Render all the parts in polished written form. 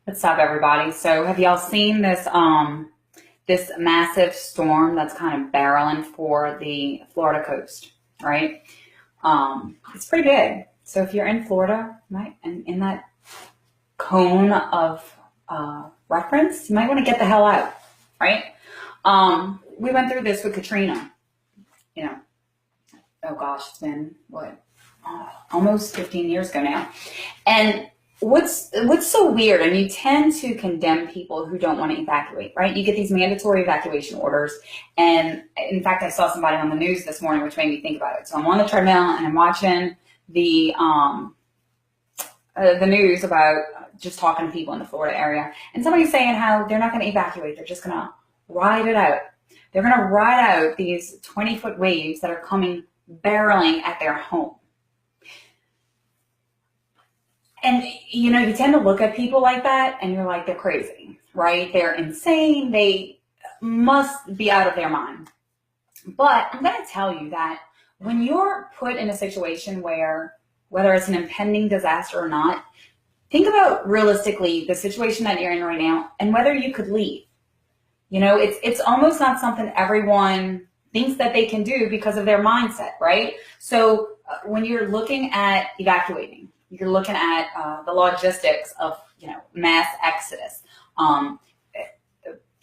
What's up, everybody? So have y'all seen this massive storm that's kind of barreling for the Florida coast, right? It's pretty big. So if you're in Florida, right, and in that cone of reference, you might want to get the hell out, right? We went through this with Katrina, you know, oh gosh, it's been what, almost 15 years ago now. And what's so weird, and you tend to condemn people who don't want to evacuate, right? You get these mandatory evacuation orders, and in fact, I saw somebody on the news this morning, which made me think about it. So I'm on the treadmill and I'm watching the news about just talking to people in the Florida area, and somebody's saying how they're not going to evacuate; they're just going to ride it out. They're going to ride out these 20-foot waves that are coming barreling at their home. And, you know, you tend to look at people like that and you're like, they're crazy, right? They're insane. They must be out of their mind. But I'm going to tell you that when you're put in a situation where, whether it's an impending disaster or not, think about realistically the situation that you're in right now and whether you could leave. You know, it's almost not something everyone thinks that they can do because of their mindset, right? So when you're looking at evacuating, you're looking at the logistics of, you know, mass exodus.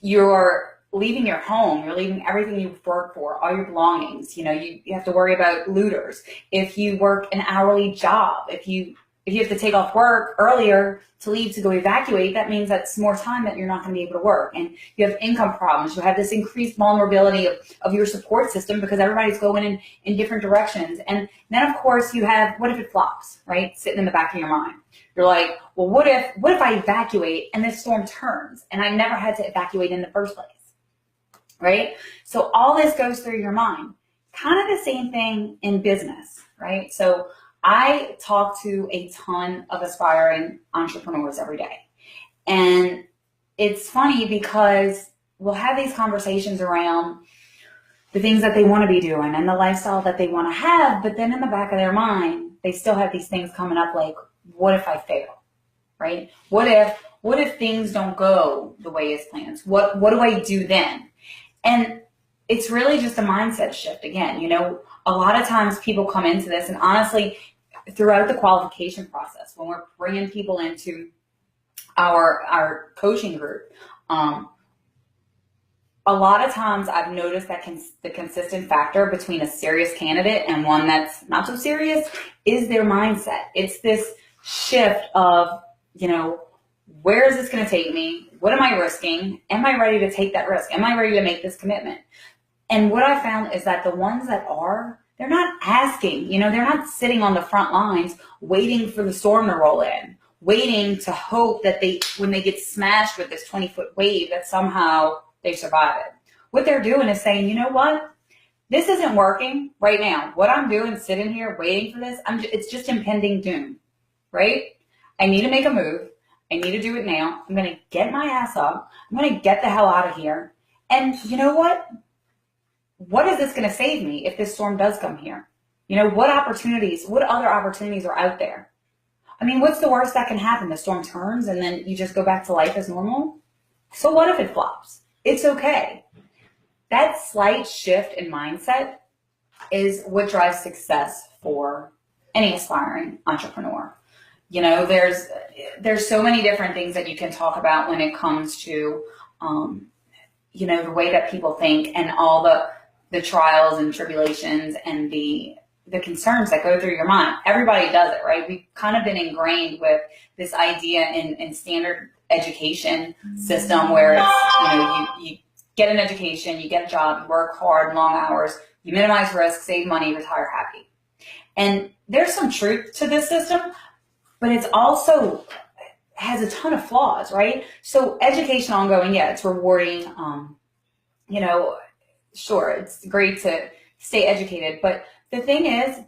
You're leaving your home, you're leaving everything you've worked for, all your belongings. You know, you have to worry about looters. If you work an hourly job, if you have to take off work earlier to leave to go evacuate, that means that's more time that you're not going to be able to work. And you have income problems. You have this increased vulnerability of your support system because everybody's going in different directions. And then, of course, you have, what if it flops, right? Sitting in the back of your mind. You're like, well, what if I evacuate and this storm turns and I never had to evacuate in the first place, right? So all this goes through your mind. Kind of the same thing in business, right? So I talk to a ton of aspiring entrepreneurs every day. And it's funny because we'll have these conversations around the things that they want to be doing and the lifestyle that they want to have, but then in the back of their mind, they still have these things coming up like, what if I fail, right? What if things don't go the way it's planned? What do I do then? And it's really just a mindset shift again. You know, a lot of times people come into this, and honestly, throughout the qualification process, when we're bringing people into our coaching group, a lot of times I've noticed that the consistent factor between a serious candidate and one that's not so serious is their mindset. It's this shift of, you know, where is this going to take me? What am I risking? Am I ready to take that risk? Am I ready to make this commitment? And what I found is that the ones that are, they're not asking, you know, they're not sitting on the front lines waiting for the storm to roll in, waiting to hope that when they get smashed with this 20-foot wave, that somehow they survive it. What they're doing is saying, you know what? This isn't working right now. What I'm doing, sitting here waiting for this, it's just impending doom, right? I need to make a move. I need to do it now. I'm going to get my ass up. I'm going to get the hell out of here. And you know what? What is this going to save me if this storm does come here? You know, what other opportunities are out there? I mean, what's the worst that can happen? The storm turns and then you just go back to life as normal? So what if it flops? It's okay. That slight shift in mindset is what drives success for any aspiring entrepreneur. You know, there's so many different things that you can talk about when it comes to, you know, the way that people think and all the trials and tribulations and the concerns that go through your mind. Everybody does it, right? We've kind of been ingrained with this idea in standard education system where it's, you know, you get an education, you get a job, you work hard, long hours, you minimize risk, save money, retire happy. And there's some truth to this system, but it's also has a ton of flaws, right? So education ongoing, yeah, it's rewarding. You know, sure, it's great to stay educated, but the thing is,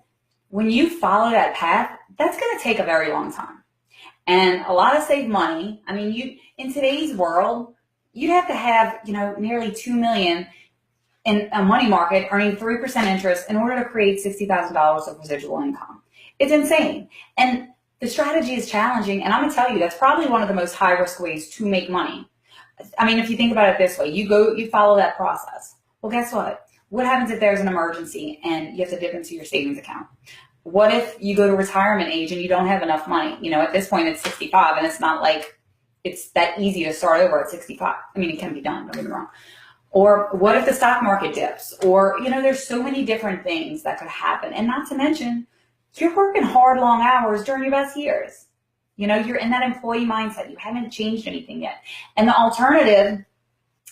when you follow that path, that's going to take a very long time. And a lot of save money. I mean, in today's world, you'd have to have, you know, nearly $2 million in a money market earning 3% interest in order to create $60,000 of residual income. It's insane. And The strategy is challenging, and I'm gonna tell you, that's probably one of the most high risk ways to make money. I mean, if you think about it this way, you follow that process. Well, guess what? What happens if there's an emergency and you have to dip into your savings account? What if you go to retirement age and you don't have enough money? You know, at this point it's 65, and it's not like it's that easy to start over at 65. I mean, it can be done, don't get me wrong. Or what if the stock market dips? Or, you know, there's so many different things that could happen. And not to mention, you're working hard, long hours during your best years. You know, you're in that employee mindset. You haven't changed anything yet. And the alternative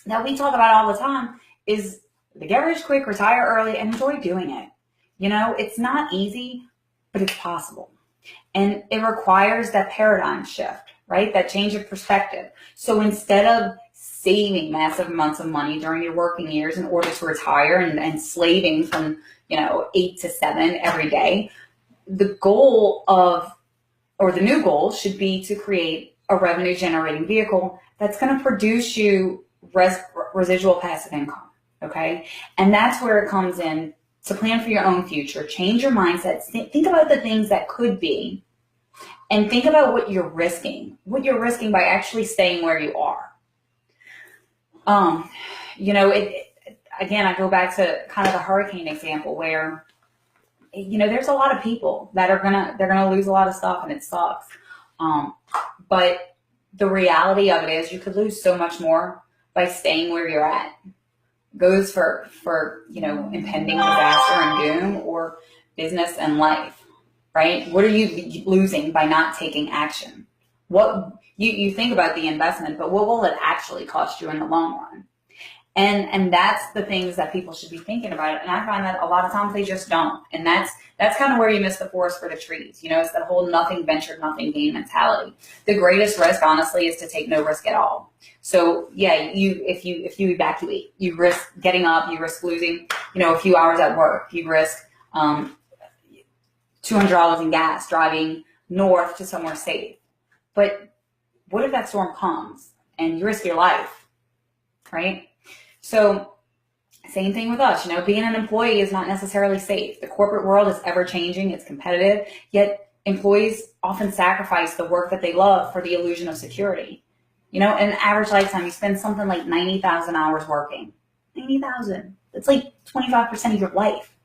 that we talk about all the time is the get rich quick, retire early, and enjoy doing it. You know, it's not easy, but it's possible. And it requires that paradigm shift, right? That change of perspective. So instead of saving massive amounts of money during your working years in order to retire and slaving from, 8 to 7 every day, the new goal should be to create a revenue generating vehicle that's going to produce you residual passive income. Okay. And that's where it comes in to plan for your own future, change your mindset, think about the things that could be, and think about what you're risking by actually staying where you are. Again, I go back to kind of the hurricane example where, there's a lot of people that they're gonna lose a lot of stuff, and it sucks. But the reality of it is you could lose so much more by staying where you're at. Goes for impending disaster and doom, or business and life, right? What are you losing by not taking action? What you think about the investment, but what will it actually cost you in the long run? And that's the things that people should be thinking about. And I find that a lot of times they just don't. And that's kind of where you miss the forest for the trees. It's that whole nothing ventured, nothing gained mentality. The greatest risk, honestly, is to take no risk at all. So yeah, if you evacuate, you risk getting up, you risk losing, a few hours at work, you risk $200 in gas driving north to somewhere safe. But what if that storm comes and you risk your life, right? So same thing with us, being an employee is not necessarily safe. The corporate world is ever changing, it's competitive, yet employees often sacrifice the work that they love for the illusion of security. In an average lifetime, you spend something like 90,000 hours working. 90,000. That's like 25% of your life.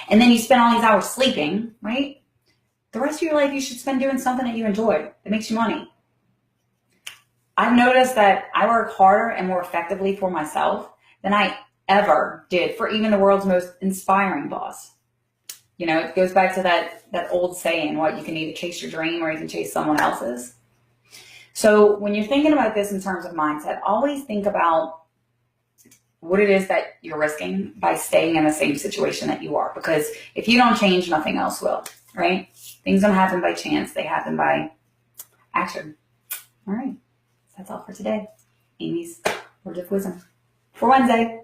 And then you spend all these hours sleeping, right? The rest of your life you should spend doing something that you enjoy, that makes you money. I've noticed that I work harder and more effectively for myself than I ever did for even the world's most inspiring boss. It goes back to that old saying, you can either chase your dream or you can chase someone else's. So when you're thinking about this in terms of mindset, always think about what it is that you're risking by staying in the same situation that you are. Because if you don't change, nothing else will, right? Things don't happen by chance. They happen by action. All right. That's all for today. Amie's Word of Wisdom for Wednesday.